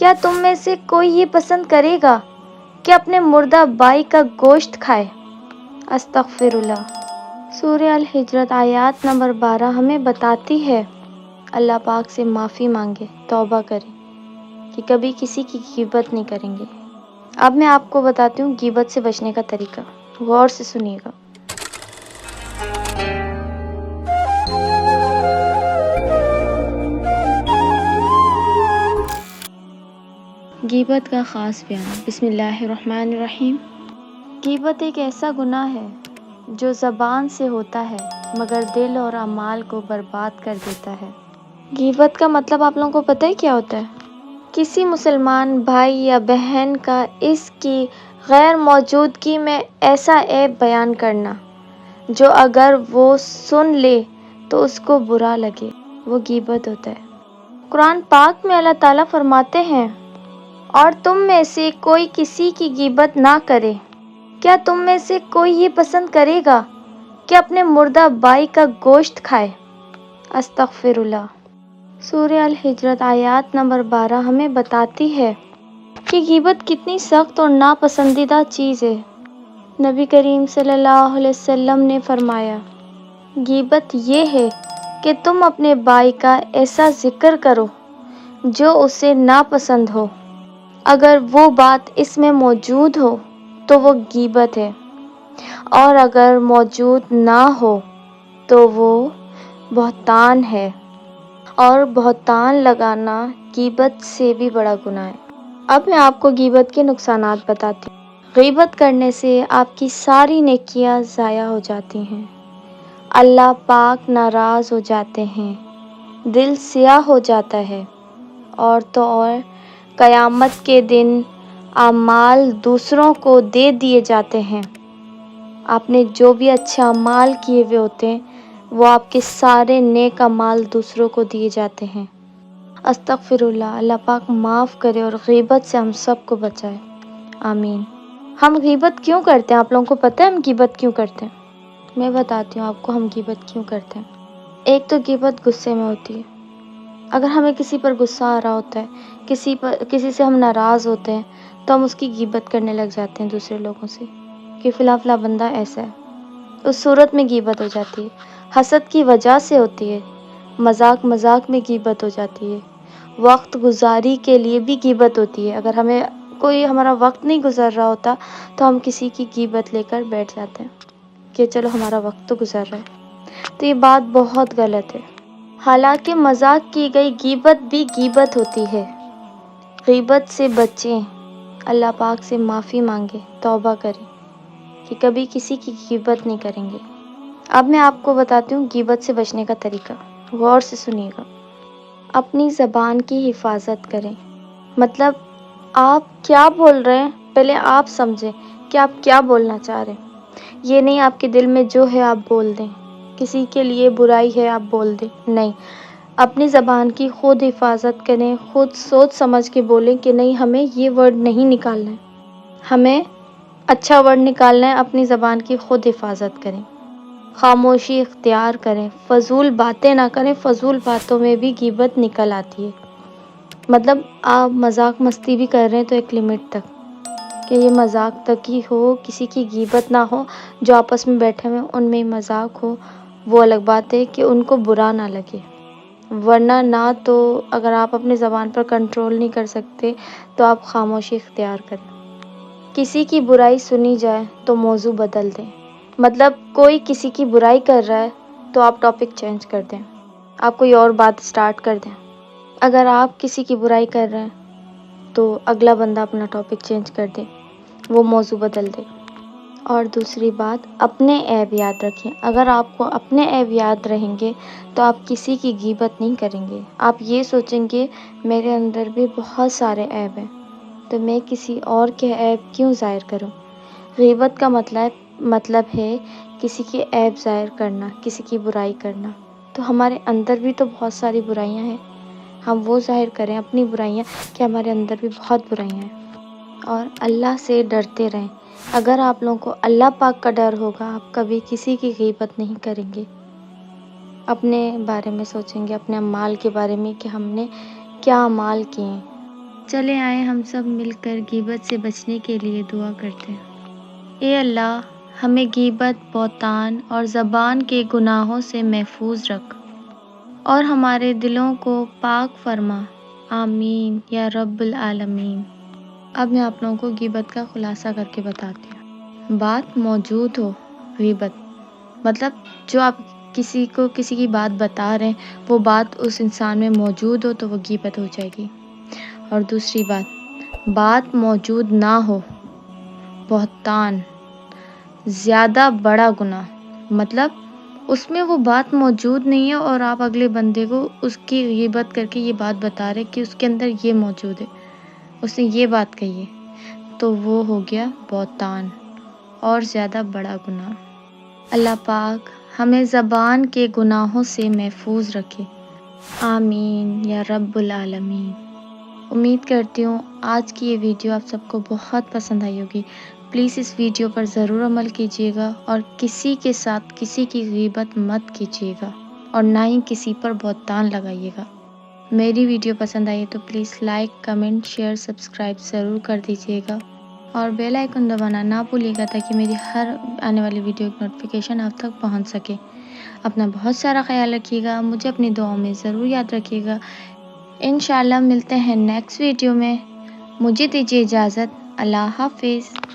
کیا تم میں سے کوئی یہ پسند کرے گا کہ اپنے مردہ بھائی کا گوشت کھائے؟ استغفر اللہ۔ سورہ الحجرات آیات نمبر 12 ہمیں بتاتی ہے اللہ پاک سے معافی مانگے، توبہ کریں کہ کبھی کسی کی غیبت نہیں کریں گے۔ اب میں آپ کو بتاتی ہوں غیبت سے بچنے کا طریقہ، غور سے سنیے گا۔ غیبت کا خاص بیان۔ بسم اللہ الرحمن الرحیم۔ غیبت ایک ایسا گناہ ہے جو زبان سے ہوتا ہے مگر دل اور اعمال کو برباد کر دیتا ہے۔ غیبت کا مطلب آپ لوگوں کو پتہ ہے کیا ہوتا ہے؟ کسی مسلمان بھائی یا بہن کا اس کی غیر موجودگی میں ایسا عیب بیان کرنا جو اگر وہ سن لے تو اس کو برا لگے، وہ غیبت ہوتا ہے۔ قرآن پاک میں اللہ تعالیٰ فرماتے ہیں، اور تم میں سے کوئی کسی کی غیبت نہ کرے۔ کیا تم میں سے کوئی یہ پسند کرے گا کہ اپنے مردہ بھائی کا گوشت کھائے؟ استغفر اللہ۔ سورہ الحجرات آیات نمبر 12 ہمیں بتاتی ہے کہ غیبت کتنی سخت اور ناپسندیدہ چیز ہے۔ نبی کریم صلی اللہ علیہ وسلم نے فرمایا، غیبت یہ ہے کہ تم اپنے بھائی کا ایسا ذکر کرو جو اسے ناپسند ہو۔ اگر وہ بات اس میں موجود ہو تو وہ غیبت ہے، اور اگر موجود نہ ہو تو وہ بہتان ہے، اور بہتان لگانا غیبت سے بھی بڑا گناہ ہے۔ اب میں آپ کو غیبت کے نقصانات بتاتی ہوں۔ غیبت کرنے سے آپ کی ساری نیکیاں ضائع ہو جاتی ہیں، اللہ پاک ناراض ہو جاتے ہیں، دل سیاہ ہو جاتا ہے، اور تو اور قیامت کے دن اعمال دوسروں کو دے دیے جاتے ہیں۔ آپ نے جو بھی اچھے اعمال کیے ہوئے ہوتے ہیں وہ آپ کے سارے نیک اعمال دوسروں کو دیے جاتے ہیں۔ استغفر اللہ۔ اللہ پاک معاف کرے اور غیبت سے ہم سب کو بچائے، آمین۔ ہم غیبت کیوں کرتے ہیں؟ آپ لوگوں کو پتہ ہے ہم غیبت کیوں کرتے ہیں؟ میں بتاتی ہوں آپ کو ہم غیبت کیوں کرتے ہیں۔ ایک تو غیبت غصے میں ہوتی ہے۔ اگر ہمیں کسی پر غصہ آ رہا ہوتا ہے، کسی سے ہم ناراض ہوتے ہیں تو ہم اس کی غیبت کرنے لگ جاتے ہیں دوسرے لوگوں سے کہ فلاں فلاں بندہ ایسا ہے، اس صورت میں غیبت ہو جاتی ہے۔ حسد کی وجہ سے ہوتی ہے، مذاق میں غیبت ہو جاتی ہے۔ وقت گزاری کے لیے بھی غیبت ہوتی ہے۔ اگر ہمارا وقت نہیں گزر رہا ہوتا تو ہم کسی کی غیبت لے کر بیٹھ جاتے ہیں کہ چلو ہمارا وقت تو گزر رہا ہے، تو یہ بات بہت غلط ہے۔ حالانکہ مذاق کی گئی غیبت بھی غیبت ہوتی ہے۔ غیبت سے بچیں، اللہ پاک سے معافی مانگے، توبہ کریں کہ کبھی کسی کی غیبت نہیں کریں گے۔ اب میں آپ کو بتاتی ہوں غیبت سے بچنے کا طریقہ، غور سے سنیے گا۔ اپنی زبان کی حفاظت کریں۔ مطلب آپ کیا بول رہے ہیں پہلے آپ سمجھیں کہ آپ کیا بولنا چاہ رہے ہیں۔ یہ نہیں آپ کے دل میں جو ہے آپ بول دیں، کسی کے لیے برائی ہے آپ بول دیں، نہیں۔ اپنی زبان کی خود حفاظت کریں، خود سوچ سمجھ کے بولیں کہ نہیں ہمیں یہ ورڈ نہیں نکالنا ہے، ہمیں اچھا ورڈ نکالنا ہے۔ اپنی زبان کی خود حفاظت کریں، خاموشی اختیار کریں، فضول باتیں نہ کریں۔ فضول باتوں میں بھی غیبت نکل آتی ہے۔ مطلب آپ مذاق مستی بھی کر رہے ہیں تو ایک لمٹ تک، کہ یہ مذاق تک ہی ہو، کسی کی غیبت نہ ہو۔ جو آپس میں بیٹھے ہوئے ان میں مذاق ہو وہ الگ بات ہے کہ ان کو برا نہ لگے، ورنہ نہ تو اگر آپ اپنی زبان پر کنٹرول نہیں کر سکتے تو آپ خاموشی اختیار کریں۔ کسی کی برائی سنی جائے تو موضوع بدل دیں۔ مطلب کوئی کسی کی برائی کر رہا ہے تو آپ ٹاپک چینج کر دیں، آپ کوئی اور بات سٹارٹ کر دیں۔ اگر آپ کسی کی برائی کر رہے ہیں تو اگلا بندہ اپنا ٹاپک چینج کر دے، وہ موضوع بدل دے۔ اور دوسری بات، اپنے عیب یاد رکھیں۔ اگر آپ کو اپنے عیب یاد رہیں گے تو آپ کسی کی غیبت نہیں کریں گے۔ آپ یہ سوچیں گے میرے اندر بھی بہت سارے عیب ہیں تو میں کسی اور کے عیب کیوں ظاہر کروں۔ غیبت کا مطلب ہے کسی کے عیب ظاہر کرنا، کسی کی برائی کرنا۔ تو ہمارے اندر بھی تو بہت ساری برائیاں ہیں، ہم وہ ظاہر کریں اپنی برائیاں کہ ہمارے اندر بھی بہت برائیاں ہیں۔ اور اللہ سے ڈرتے رہیں۔ اگر آپ لوگوں کو اللہ پاک کا ڈر ہوگا آپ کبھی کسی کی غیبت نہیں کریں گے۔ اپنے بارے میں سوچیں گے، اپنے اعمال کے بارے میں کہ ہم نے کیا اعمال کیے ہیں، چلے آئیں ہم سب مل کر غیبت سے بچنے کے لیے دعا کرتے ہیں۔ اے اللہ، ہمیں غیبت، بہتان اور زبان کے گناہوں سے محفوظ رکھ اور ہمارے دلوں کو پاک فرما، آمین یا رب العالمین۔ اب میں آپ لوگوں کو غیبت کا خلاصہ کر کے بتاتی ہوں۔ بات موجود ہو، غیبت مطلب جو آپ کسی کی بات بتا رہے ہیں وہ بات اس انسان میں موجود ہو تو وہ غیبت ہو جائے گی۔ اور دوسری بات موجود نہ ہو، بہتان، زیادہ بڑا گناہ، مطلب اس میں وہ بات موجود نہیں ہے اور آپ اگلے بندے کو اس کی غیبت کر کے یہ بات بتا رہے کہ اس کے اندر یہ موجود ہے، اس نے یہ بات کہی ہے، تو وہ ہو گیا بہتان اور زیادہ بڑا گناہ۔ اللہ پاک ہمیں زبان کے گناہوں سے محفوظ رکھے، آمین یا رب العالمین۔ امید کرتی ہوں آج کی یہ ویڈیو آپ سب کو بہت پسند آئی ہوگی۔ پلیز اس ویڈیو پر ضرور عمل کیجیے گا اور کسی کے ساتھ کسی کی غیبت مت کیجیے گا اور نہ ہی کسی پر بہتان لگائیے گا۔ میری ویڈیو پسند آئی تو please like, comment, share, subscribe ضرور کر دیجیے گا اور بیل آئیکن دبانا نہ بھولیے گا تاکہ میری ہر آنے والی ویڈیو کی نوٹیفیکیشن آپ تک پہنچ سکے۔ اپنا بہت سارا خیال رکھیے گا، مجھے اپنی دعاؤں میں ضرور یاد رکھیے گا۔ انشاءاللہ ملتے ہیں نیکسٹ ویڈیو میں۔ مجھے دیجیے اجازت، اللہ حافظ۔